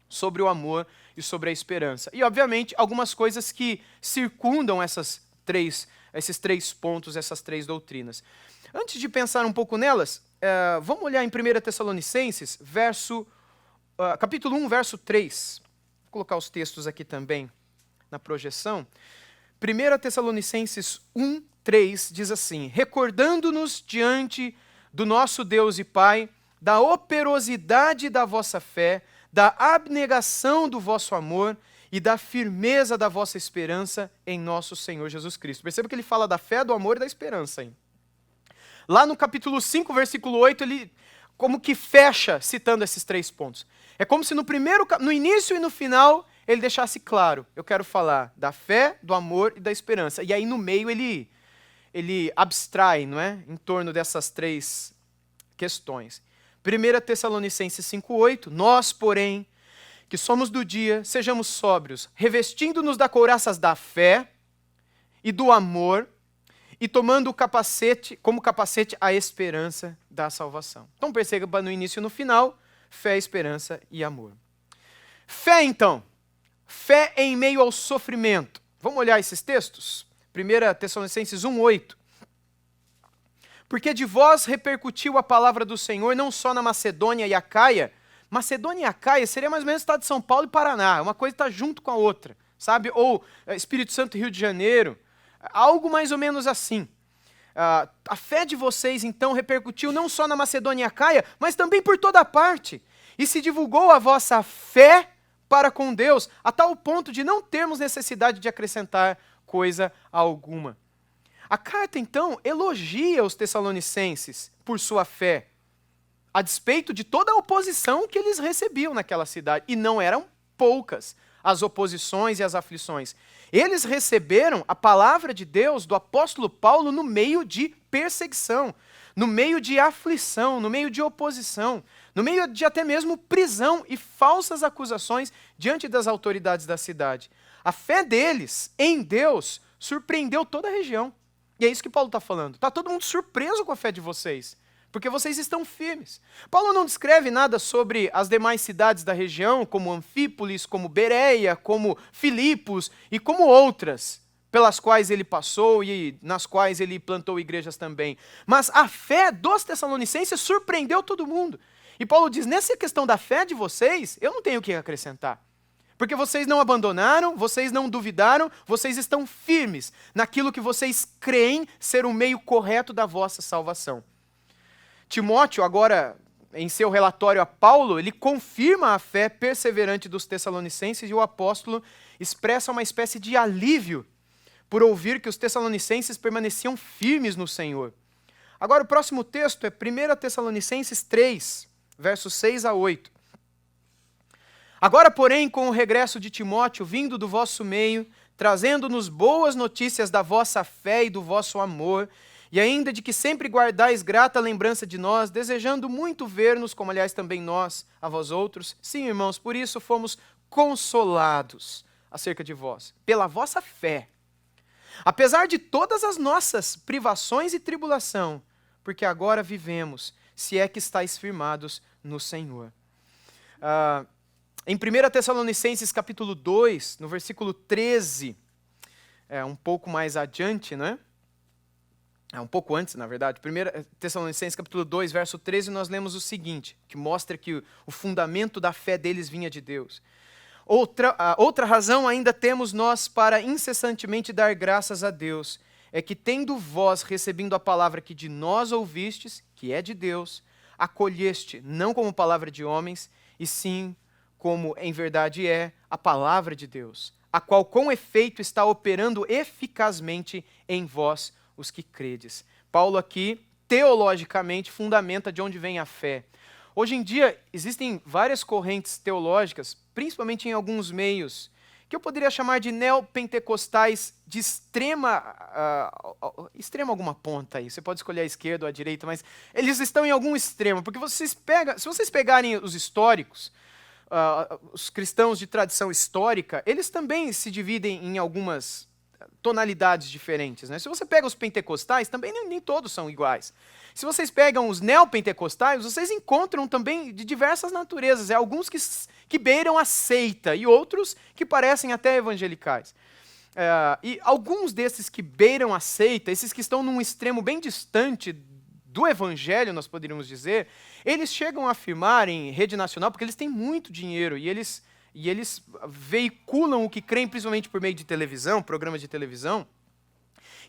Speaker 2: sobre o amor e sobre a esperança. E, obviamente, algumas coisas que circundam esses 3 pontos, essas 3 doutrinas. Antes de pensar um pouco nelas, vamos olhar em 1 Tessalonicenses, capítulo 1, verso 3. Vou colocar os textos aqui também na projeção. 1 Tessalonicenses 1, 3 diz assim: recordando-nos diante do nosso Deus e Pai, da operosidade da vossa fé, da abnegação do vosso amor e da firmeza da vossa esperança em nosso Senhor Jesus Cristo. Perceba que ele fala da fé, do amor e da esperança, hein? Lá no capítulo 5, versículo 8, ele como que fecha citando esses 3 pontos. É como se no início e no final ele deixasse claro: eu quero falar da fé, do amor e da esperança. E aí no meio ele abstrai, não é? Em torno dessas 3 questões. 1 Tessalonicenses 5:8, nós, porém, que somos do dia, sejamos sóbrios, revestindo-nos da couraça da fé e do amor, e tomando como capacete a esperança da salvação. Então perceba no início e no final, fé, esperança e amor. Fé então, fé em meio ao sofrimento. Vamos olhar esses textos? 1 Tessalonicenses 1:8. Porque de vós repercutiu a palavra do Senhor, não só na Macedônia e Acaia. Macedônia e Acaia seria mais ou menos o estado de São Paulo e Paraná. Uma coisa está junto com a outra, sabe? Ou Espírito Santo e Rio de Janeiro. Algo mais ou menos assim. A fé de vocês, então, repercutiu não só na Macedônia e Acaia, mas também por toda parte. E se divulgou a vossa fé para com Deus, a tal ponto de não termos necessidade de acrescentar coisa alguma. A carta, então, elogia os tessalonicenses por sua fé, a despeito de toda a oposição que eles recebiam naquela cidade. E não eram poucas as oposições e as aflições. Eles receberam a palavra de Deus do apóstolo Paulo no meio de perseguição, no meio de aflição, no meio de oposição, no meio de até mesmo prisão e falsas acusações diante das autoridades da cidade. A fé deles em Deus surpreendeu toda a região. E é isso que Paulo está falando. Está todo mundo surpreso com a fé de vocês, porque vocês estão firmes. Paulo não descreve nada sobre as demais cidades da região, como Anfípolis, como Bereia, como Filipos e como outras, pelas quais ele passou e nas quais ele plantou igrejas também. Mas a fé dos tessalonicenses surpreendeu todo mundo. E Paulo diz, nessa questão da fé de vocês, eu não tenho o que acrescentar. Porque vocês não abandonaram, vocês não duvidaram, vocês estão firmes naquilo que vocês creem ser o meio correto da vossa salvação. Timóteo, agora, em seu relatório a Paulo, ele confirma a fé perseverante dos tessalonicenses e o apóstolo expressa uma espécie de alívio por ouvir que os tessalonicenses permaneciam firmes no Senhor. Agora, o próximo texto é 1 Tessalonicenses 3, versos 6 a 8. Agora, porém, com o regresso de Timóteo, vindo do vosso meio, trazendo-nos boas notícias da vossa fé e do vosso amor, e ainda de que sempre guardais grata lembrança de nós, desejando muito ver-nos, como aliás também nós, a vós outros. Sim, irmãos, por isso fomos consolados acerca de vós, pela vossa fé. Apesar de todas as nossas privações e tribulação, porque agora vivemos, se é que estáis firmados no Senhor. Em 1 Tessalonicenses capítulo 2, no versículo 13, um pouco mais adiante, né? Um pouco antes, na verdade, 1 Tessalonicenses capítulo 2, verso 13, nós lemos o seguinte, que mostra que o fundamento da fé deles vinha de Deus. Outra razão ainda temos nós para incessantemente dar graças a Deus, é que tendo vós recebido a palavra que de nós ouvistes, que é de Deus, acolheste não como palavra de homens, e sim como em verdade é a palavra de Deus, a qual com efeito está operando eficazmente em vós os que credes. Paulo aqui, teologicamente, fundamenta de onde vem a fé. Hoje em dia, existem várias correntes teológicas, principalmente em alguns meios, que eu poderia chamar de neopentecostais de extrema alguma ponta aí. Você pode escolher a esquerda ou a direita, mas eles estão em algum extremo, porque se vocês pegarem os históricos, os cristãos de tradição histórica, eles também se dividem em algumas tonalidades diferentes, né? Se você pega os pentecostais, também nem todos são iguais. Se vocês pegam os neopentecostais, vocês encontram também de diversas naturezas. Alguns que beiram a seita e outros que parecem até evangelicais. E alguns desses que beiram a seita, esses que estão num extremo bem distante do evangelho, nós poderíamos dizer, eles chegam a afirmar em rede nacional, porque eles têm muito dinheiro e eles veiculam o que creem, principalmente por meio de televisão, programas de televisão,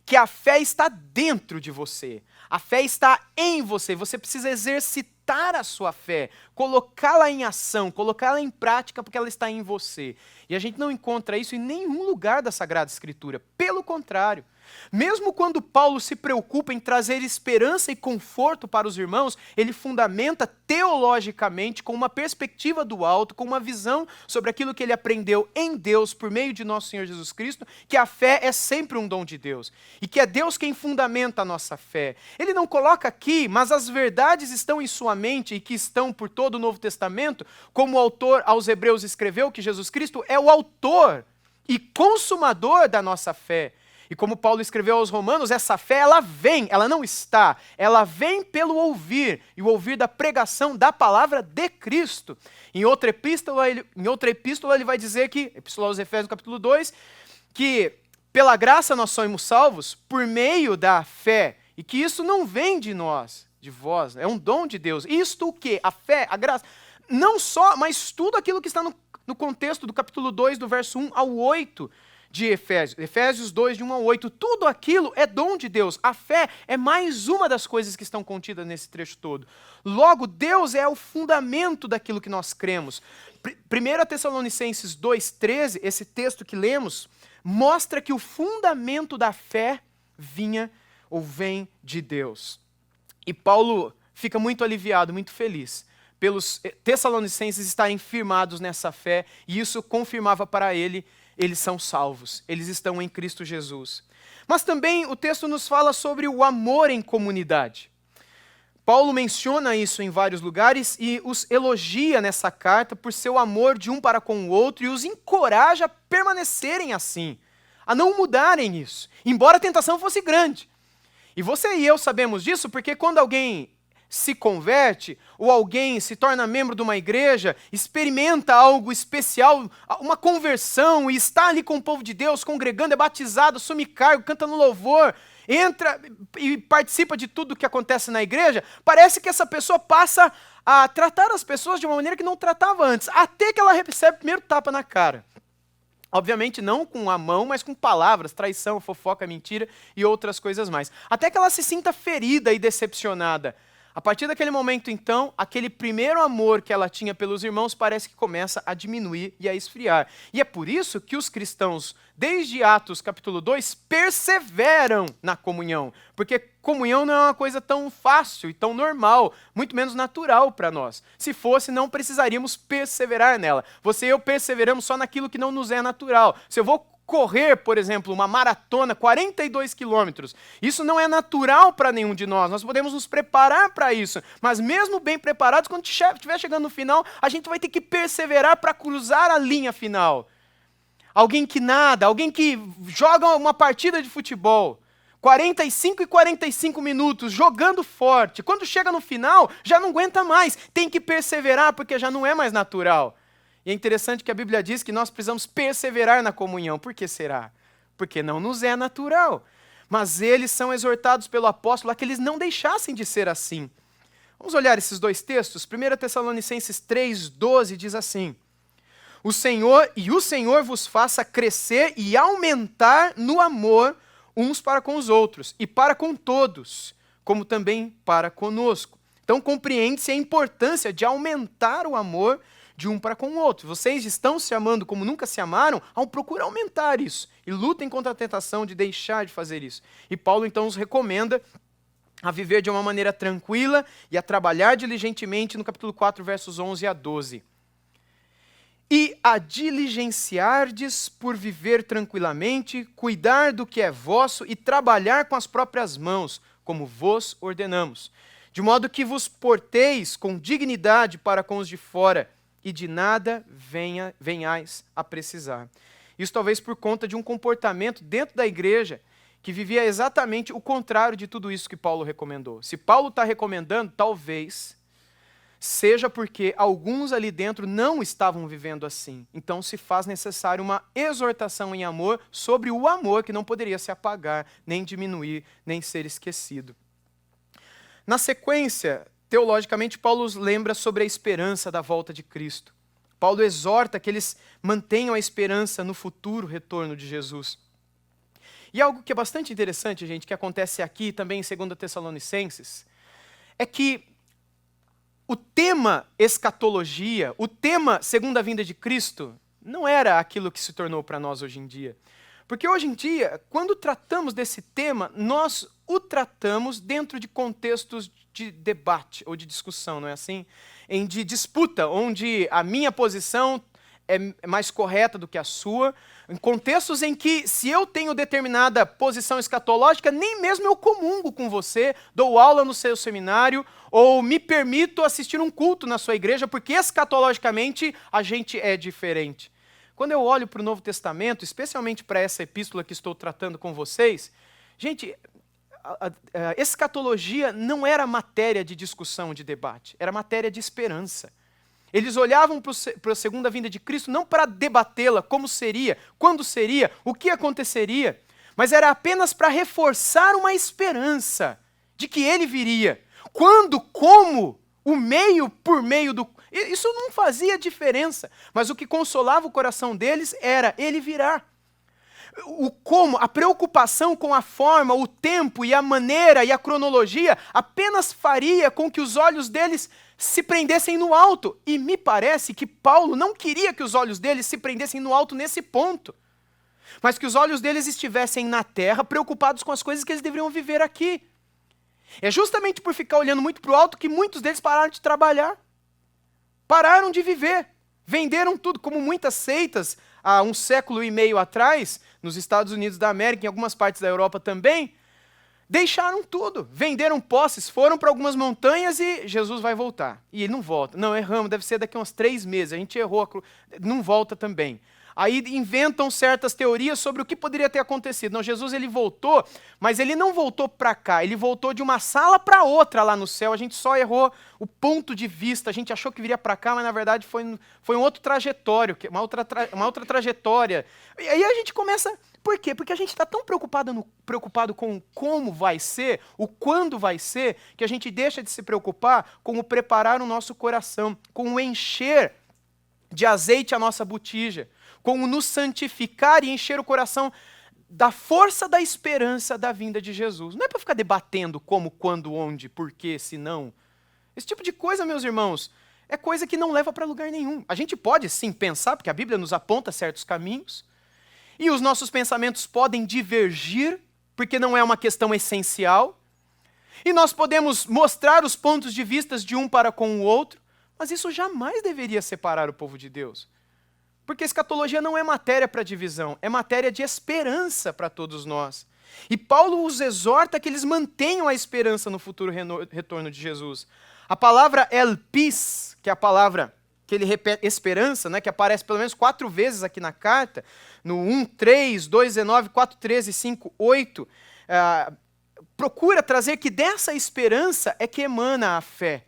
Speaker 2: que a fé está dentro de você. A fé está em você. Você precisa exercitar a sua fé, colocá-la em ação, colocá-la em prática, porque ela está em você. E a gente não encontra isso em nenhum lugar da Sagrada Escritura. Pelo contrário. Mesmo quando Paulo se preocupa em trazer esperança e conforto para os irmãos, ele fundamenta teologicamente com uma perspectiva do alto, com uma visão sobre aquilo que ele aprendeu em Deus por meio de nosso Senhor Jesus Cristo, que a fé é sempre um dom de Deus e que é Deus quem fundamenta a nossa fé. Ele não coloca aqui, mas as verdades estão em sua mente e que estão por todo o Novo Testamento, como o autor aos Hebreus escreveu que Jesus Cristo é o autor e consumador da nossa fé. E como Paulo escreveu aos Romanos, essa fé, ela vem, ela não está. Ela vem pelo ouvir, e o ouvir da pregação da palavra de Cristo. Em outra epístola ele vai dizer que, Epístola aos Efésios, capítulo 2, que pela graça nós somos salvos por meio da fé, e que isso não vem de nós, de vós, é um dom de Deus. Isto o quê? A fé, a graça. Não só, mas tudo aquilo que está no contexto do capítulo 2, do verso 1 ao 8, de Efésios 2, de 1 a 8, tudo aquilo é dom de Deus. A fé é mais uma das coisas que estão contidas nesse trecho todo. Logo, Deus é o fundamento daquilo que nós cremos. 1 Tessalonicenses 2,13, esse texto que lemos, mostra que o fundamento da fé vem de Deus. E Paulo fica muito aliviado, muito feliz, pelos Tessalonicenses estarem firmados nessa fé, e isso confirmava para ele: eles são salvos, eles estão em Cristo Jesus. Mas também o texto nos fala sobre o amor em comunidade. Paulo menciona isso em vários lugares e os elogia nessa carta por seu amor de um para com o outro e os encoraja a permanecerem assim, a não mudarem isso, embora a tentação fosse grande. E você e eu sabemos disso porque quando alguém se converte, ou alguém se torna membro de uma igreja, experimenta algo especial, uma conversão, e está ali com o povo de Deus, congregando, é batizado, assume cargo, canta no louvor, entra e participa de tudo o que acontece na igreja, parece que essa pessoa passa a tratar as pessoas de uma maneira que não tratava antes, até que ela recebe o primeiro tapa na cara. Obviamente não com a mão, mas com palavras, traição, fofoca, mentira e outras coisas mais. Até que ela se sinta ferida e decepcionada. A partir daquele momento, então, aquele primeiro amor que ela tinha pelos irmãos parece que começa a diminuir e a esfriar. E é por isso que os cristãos, desde Atos capítulo 2, perseveram na comunhão. Porque comunhão não é uma coisa tão fácil e tão normal, muito menos natural para nós. Se fosse, não precisaríamos perseverar nela. Você e eu perseveramos só naquilo que não nos é natural. Se eu vou correr, por exemplo, uma maratona, 42 quilômetros. Isso não é natural para nenhum de nós. Nós podemos nos preparar para isso. Mas mesmo bem preparados, quando estiver chegando no final, a gente vai ter que perseverar para cruzar a linha final. Alguém que nada, alguém que joga uma partida de futebol, 45 e 45 minutos, jogando forte. Quando chega no final, já não aguenta mais. Tem que perseverar, porque já não é mais natural. E é interessante que a Bíblia diz que nós precisamos perseverar na comunhão. Por que será? Porque não nos é natural. Mas eles são exortados pelo apóstolo a que eles não deixassem de ser assim. Vamos olhar esses dois textos. 1 Tessalonicenses 3,12 diz assim: O Senhor vos faça crescer e aumentar no amor uns para com os outros e para com todos, como também para conosco. Então compreende-se a importância de aumentar o amor de um para com o outro. Vocês estão se amando como nunca se amaram, procura aumentar isso. E lutem contra a tentação de deixar de fazer isso. E Paulo então os recomenda a viver de uma maneira tranquila e a trabalhar diligentemente no capítulo 4, versos 11 a 12. E a diligenciardes por viver tranquilamente, cuidar do que é vosso e trabalhar com as próprias mãos, como vos ordenamos. De modo que vos porteis com dignidade para com os de fora, e de nada venhais a precisar. Isso talvez por conta de um comportamento dentro da igreja que vivia exatamente o contrário de tudo isso que Paulo recomendou. Se Paulo está recomendando, talvez seja porque alguns ali dentro não estavam vivendo assim. Então se faz necessário uma exortação em amor sobre o amor que não poderia se apagar, nem diminuir, nem ser esquecido. Na sequência, teologicamente, Paulo lembra sobre a esperança da volta de Cristo. Paulo exorta que eles mantenham a esperança no futuro retorno de Jesus. E algo que é bastante interessante, gente, que acontece aqui também em 2 Tessalonicenses, é que o tema escatologia, o tema segunda vinda de Cristo, não era aquilo que se tornou para nós hoje em dia. Porque hoje em dia, quando tratamos desse tema, nós o tratamos dentro de contextos de debate ou de discussão, não é assim? De disputa, onde a minha posição é mais correta do que a sua, em contextos em que, se eu tenho determinada posição escatológica, nem mesmo eu comungo com você, dou aula no seu seminário, ou me permito assistir um culto na sua igreja, porque escatologicamente a gente é diferente. Quando eu olho para o Novo Testamento, especialmente para essa epístola que estou tratando com vocês, gente, a escatologia não era matéria de discussão, de debate, era matéria de esperança. Eles olhavam para a segunda vinda de Cristo não para debatê-la, como seria, quando seria, o que aconteceria, mas era apenas para reforçar uma esperança de que ele viria. Quando, como, o meio por meio do... Isso não fazia diferença, mas o que consolava o coração deles era ele virá. O como, a preocupação com a forma, o tempo e a maneira e a cronologia apenas faria com que os olhos deles se prendessem no alto. E me parece que Paulo não queria que os olhos deles se prendessem no alto nesse ponto, mas que os olhos deles estivessem na terra, preocupados com as coisas que eles deveriam viver aqui. É justamente por ficar olhando muito para o alto que muitos deles pararam de trabalhar, pararam de viver, venderam tudo, como muitas seitas há 1,5 séculos atrás, nos Estados Unidos da América, em algumas partes da Europa também, deixaram tudo, venderam posses, foram para algumas montanhas e Jesus vai voltar. E ele não volta. Não, erramos, deve ser daqui a uns 3 meses, a gente errou, não volta também. Aí inventam certas teorias sobre o que poderia ter acontecido. Não, Jesus ele voltou, mas ele não voltou para cá, ele voltou de uma sala para outra lá no céu. A gente só errou o ponto de vista, a gente achou que viria para cá, mas na verdade foi um outro trajetório, uma outra trajetória. E aí a gente começa... Por quê? Porque a gente está tão preocupado com como vai ser, o quando vai ser, que a gente deixa de se preocupar com o preparar o nosso coração, com o encher de azeite a nossa botija, com o nos santificar e encher o coração da força da esperança da vinda de Jesus. Não é para ficar debatendo como, quando, onde, por quê, se não. Esse tipo de coisa, meus irmãos, é coisa que não leva para lugar nenhum. A gente pode sim pensar, porque a Bíblia nos aponta certos caminhos, e os nossos pensamentos podem divergir, porque não é uma questão essencial, e nós podemos mostrar os pontos de vista de um para com o outro, mas isso jamais deveria separar o povo de Deus. Porque escatologia não é matéria para divisão, é matéria de esperança para todos nós. E Paulo os exorta que eles mantenham a esperança no futuro retorno de Jesus. A palavra elpis, que é a palavra que ele repete, esperança, né, que aparece pelo menos 4 vezes aqui na carta, no 1:3, 2:19, 4:13, 5:8, procura trazer que dessa esperança é que emana a fé.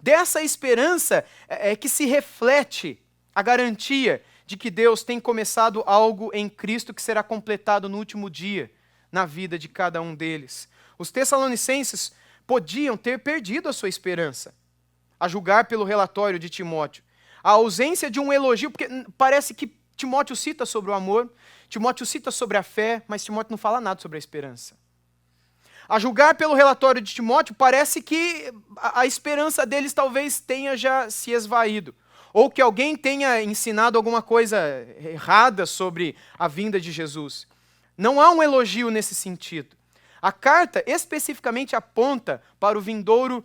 Speaker 2: Dessa esperança é que se reflete a garantia de que Deus tem começado algo em Cristo que será completado no último dia, na vida de cada um deles. Os tessalonicenses podiam ter perdido a sua esperança, a julgar pelo relatório de Timóteo. a ausência de um elogio, porque parece que Timóteo cita sobre o amor, Timóteo cita sobre a fé, mas Timóteo não fala nada sobre a esperança. A julgar pelo relatório de Timóteo, parece que a esperança deles talvez tenha já se esvaído. Ou que alguém tenha ensinado alguma coisa errada sobre a vinda de Jesus. Não há um elogio nesse sentido. A carta especificamente aponta para o vindouro,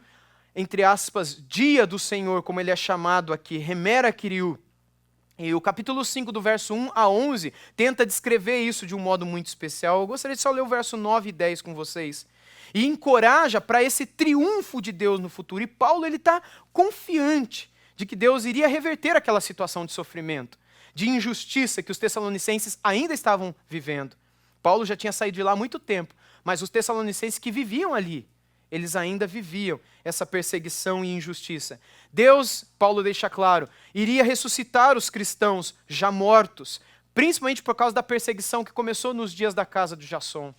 Speaker 2: entre aspas, dia do Senhor, como ele é chamado aqui, Remera Kyriou. E o capítulo 5, do verso 1 a 11, tenta descrever isso de um modo muito especial. Eu gostaria de só ler o verso 9 e 10 com vocês. E encoraja para esse triunfo de Deus no futuro. E Paulo está confiante de que Deus iria reverter aquela situação de sofrimento, de injustiça que os tessalonicenses ainda estavam vivendo. Paulo já tinha saído de lá há muito tempo, mas os tessalonicenses que viviam ali, eles ainda viviam essa perseguição e injustiça. Deus, Paulo deixa claro, iria ressuscitar os cristãos já mortos, principalmente por causa da perseguição que começou nos dias da casa de Jasson.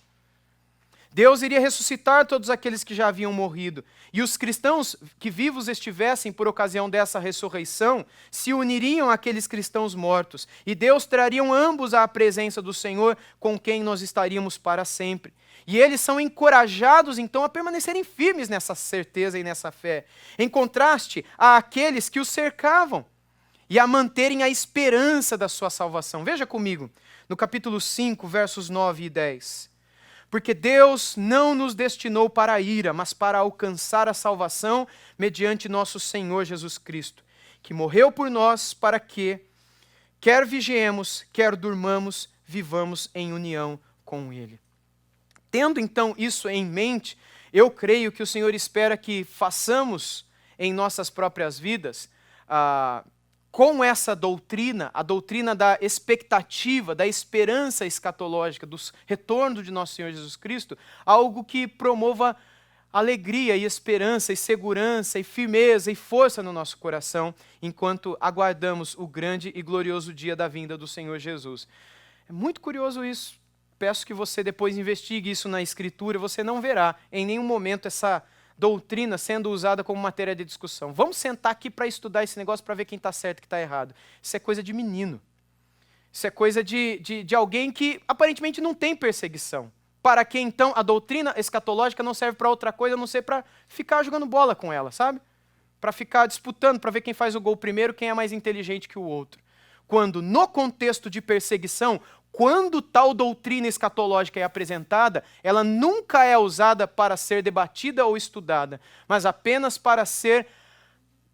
Speaker 2: Deus iria ressuscitar todos aqueles que já haviam morrido. E os cristãos que vivos estivessem por ocasião dessa ressurreição, se uniriam àqueles cristãos mortos. E Deus traria ambos à presença do Senhor, com quem nós estaríamos para sempre. E eles são encorajados, então, a permanecerem firmes nessa certeza e nessa fé. Em contraste àqueles que os cercavam e a manterem a esperança da sua salvação. Veja comigo, no capítulo 5, versos 9 e 10. Porque Deus não nos destinou para a ira, mas para alcançar a salvação mediante nosso Senhor Jesus Cristo, que morreu por nós para que, quer vigiemos, quer durmamos, vivamos em união com Ele. Tendo então isso em mente, eu creio que o Senhor espera que façamos em nossas próprias vidas, com essa doutrina, a doutrina da expectativa, da esperança escatológica, do retorno de nosso Senhor Jesus Cristo, algo que promova alegria e esperança e segurança e firmeza e força no nosso coração, enquanto aguardamos o grande e glorioso dia da vinda do Senhor Jesus. É muito curioso isso. Peço que você depois investigue isso na Escritura, você não verá em nenhum momento essa doutrina sendo usada como matéria de discussão. Vamos sentar aqui para estudar esse negócio para ver quem está certo e quem está errado. Isso é coisa de menino. Isso é coisa de alguém que aparentemente não tem perseguição. Para que então a doutrina escatológica não serve para outra coisa, a não ser para ficar jogando bola com ela, sabe? Para ficar disputando, para ver quem faz o gol primeiro, quem é mais inteligente que o outro. Quando no contexto de perseguição, quando tal doutrina escatológica é apresentada, ela nunca é usada para ser debatida ou estudada, mas apenas para ser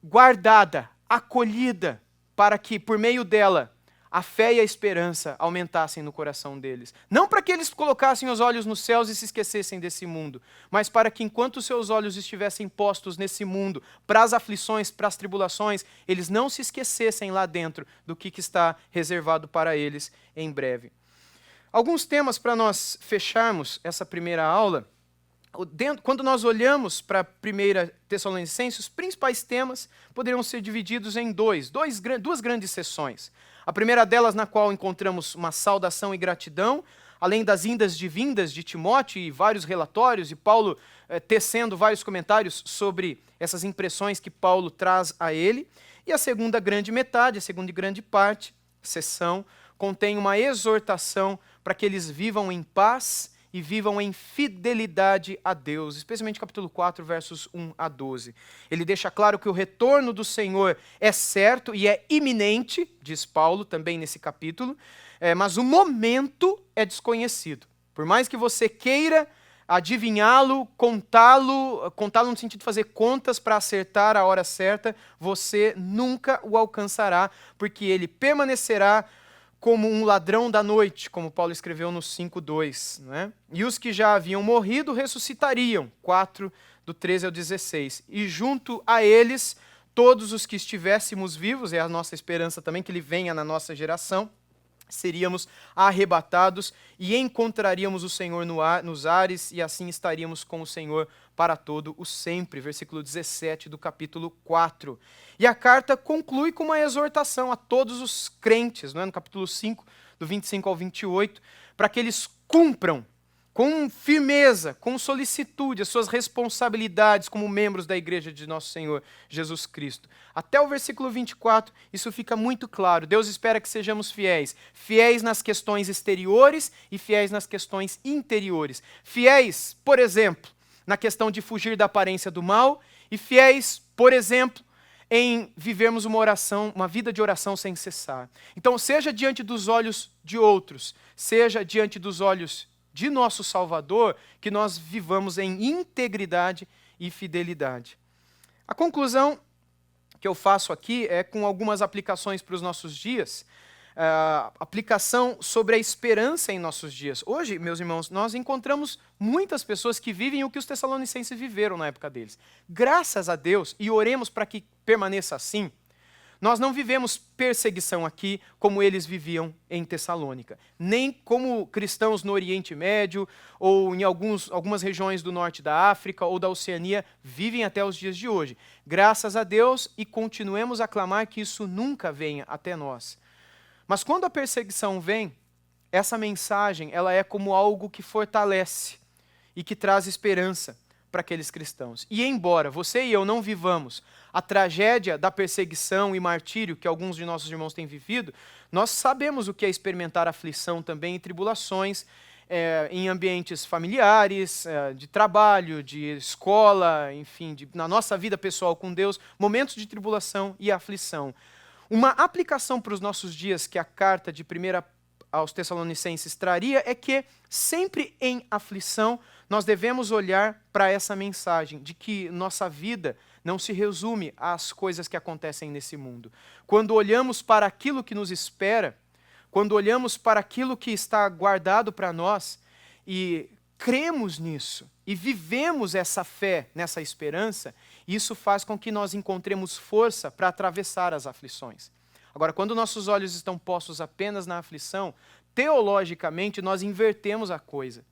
Speaker 2: guardada, acolhida, para que, por meio dela, a fé e a esperança aumentassem no coração deles. Não para que eles colocassem os olhos nos céus e se esquecessem desse mundo, mas para que, enquanto seus olhos estivessem postos nesse mundo, para as aflições, para as tribulações, eles não se esquecessem lá dentro do que está reservado para eles em breve. Alguns temas para nós fecharmos essa primeira aula. Quando nós olhamos para a 1 Tessalonicenses, os principais temas poderiam ser divididos em duas grandes seções. A primeira delas, na qual encontramos uma saudação e gratidão, além das indas e vindas de Timóteo e vários relatórios, e Paulo tecendo vários comentários sobre essas impressões que Paulo traz a ele. E a segunda grande metade, a segunda grande parte, seção, contém uma exortação para que eles vivam em paz e vivam em fidelidade a Deus, especialmente capítulo 4, versos 1 a 12. Ele deixa claro que o retorno do Senhor é certo e é iminente, diz Paulo também nesse capítulo, mas o momento é desconhecido. Por mais que você queira adivinhá-lo, contá-lo no sentido de fazer contas para acertar a hora certa, você nunca o alcançará, porque ele permanecerá como um ladrão da noite, como Paulo escreveu no 5:2. Né? E os que já haviam morrido ressuscitariam, 4, do 13 ao 16. E junto a eles, todos os que estivéssemos vivos, é a nossa esperança também que ele venha na nossa geração, seríamos arrebatados e encontraríamos o Senhor nos ares, e assim estaríamos com o Senhor para todo o sempre. Versículo 17 do capítulo 4. E a carta conclui com uma exortação a todos os crentes, não é? No capítulo 5, do 25 ao 28, para que eles cumpram com firmeza, com solicitude, as suas responsabilidades como membros da igreja de nosso Senhor Jesus Cristo. Até o versículo 24, isso fica muito claro. Deus espera que sejamos fiéis. Fiéis nas questões exteriores e fiéis nas questões interiores. Fiéis, por exemplo, na questão de fugir da aparência do mal, e fiéis, por exemplo, em vivermos uma vida de oração sem cessar. Então, seja diante dos olhos de outros, seja diante dos olhos de nosso Salvador, que nós vivamos em integridade e fidelidade. A conclusão que eu faço aqui é com algumas aplicações para os nossos dias, aplicação sobre a esperança em nossos dias. Hoje, meus irmãos, nós encontramos muitas pessoas que vivem o que os tessalonicenses viveram na época deles. Graças a Deus, e oremos para que permaneça assim, nós não vivemos perseguição aqui como eles viviam em Tessalônica, nem como cristãos no Oriente Médio ou em algumas regiões do norte da África ou da Oceania vivem até os dias de hoje. Graças a Deus, e continuemos a clamar que isso nunca venha até nós. Mas quando a perseguição vem, essa mensagem ela é como algo que fortalece e que traz esperança para aqueles cristãos. E embora você e eu não vivamos a tragédia da perseguição e martírio que alguns de nossos irmãos têm vivido, nós sabemos o que é experimentar aflição também e tribulações em ambientes familiares, de trabalho, de escola, enfim, na nossa vida pessoal com Deus, momentos de tribulação e aflição. Uma aplicação para os nossos dias que a carta de 1 aos Tessalonicenses traria é que sempre em aflição nós devemos olhar para essa mensagem de que nossa vida não se resume às coisas que acontecem nesse mundo. Quando olhamos para aquilo que nos espera, quando olhamos para aquilo que está guardado para nós e cremos nisso e vivemos essa fé, nessa esperança, isso faz com que nós encontremos força para atravessar as aflições. Agora, quando nossos olhos estão postos apenas na aflição, teologicamente nós invertemos a coisa.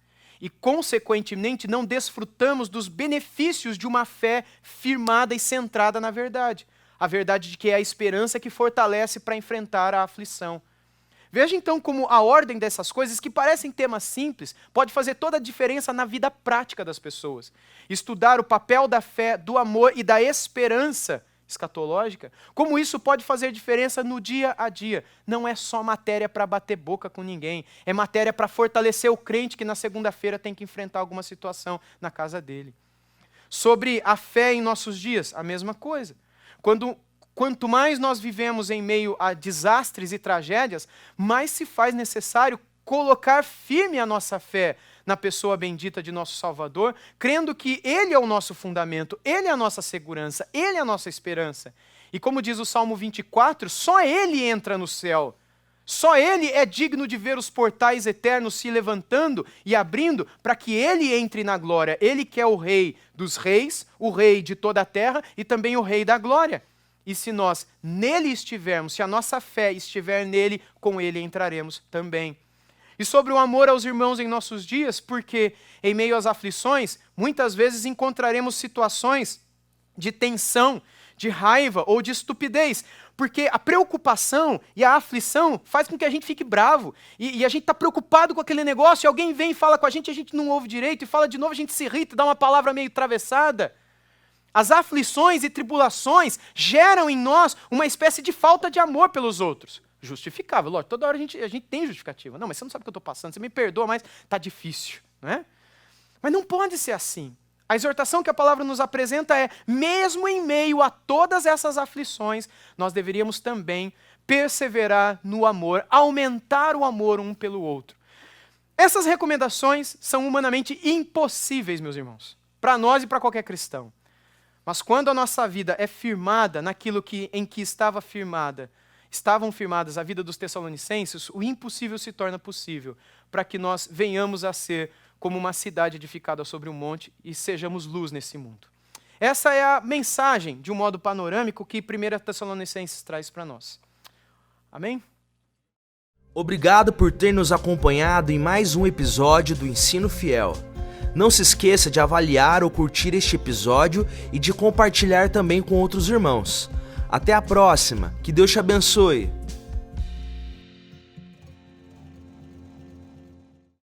Speaker 2: E, consequentemente, não desfrutamos dos benefícios de uma fé firmada e centrada na verdade. A verdade de que é a esperança que fortalece para enfrentar a aflição. Veja então como a ordem dessas coisas, que parecem temas simples, pode fazer toda a diferença na vida prática das pessoas. Estudar o papel da fé, do amor e da esperança escatológica, como isso pode fazer diferença no dia a dia. Não é só matéria para bater boca com ninguém, é matéria para fortalecer o crente que na segunda-feira tem que enfrentar alguma situação na casa dele. Sobre a fé em nossos dias, a mesma coisa. Quanto mais nós vivemos em meio a desastres e tragédias, mais se faz necessário colocar firme a nossa fé na pessoa bendita de nosso Salvador, crendo que Ele é o nosso fundamento, Ele é a nossa segurança, Ele é a nossa esperança. E como diz o Salmo 24, só Ele entra no céu. Só Ele é digno de ver os portais eternos se levantando e abrindo para que Ele entre na glória. Ele que é o Rei dos reis, o Rei de toda a terra e também o Rei da glória. E se nós nele estivermos, se a nossa fé estiver nele, com Ele entraremos também. E sobre o amor aos irmãos em nossos dias, porque em meio às aflições, muitas vezes encontraremos situações de tensão, de raiva ou de estupidez, porque a preocupação e a aflição faz com que a gente fique bravo, e a gente está preocupado com aquele negócio, e alguém vem e fala com a gente não ouve direito, e fala de novo, a gente se irrita, dá uma palavra meio atravessada. As aflições e tribulações geram em nós uma espécie de falta de amor pelos outros. Justificável, lógico, toda hora a gente tem justificativa. Não, mas você não sabe o que eu estou passando, você me perdoa, mas está difícil, não é? Mas não pode ser assim. A exortação que a palavra nos apresenta é, mesmo em meio a todas essas aflições, nós deveríamos também perseverar no amor, aumentar o amor um pelo outro. Essas recomendações são humanamente impossíveis, meus irmãos, para nós e para qualquer cristão. Mas quando a nossa vida é firmada naquilo em que estavam firmadas a vida dos Tessalonicenses, o impossível se torna possível, para que nós venhamos a ser como uma cidade edificada sobre um monte e sejamos luz nesse mundo. Essa é a mensagem, de um modo panorâmico, que 1 Tessalonicenses traz para nós. Amém?
Speaker 1: Obrigado por ter nos acompanhado em mais um episódio do Ensino Fiel. Não se esqueça de avaliar ou curtir este episódio e de compartilhar também com outros irmãos. Até a próxima, que Deus te abençoe.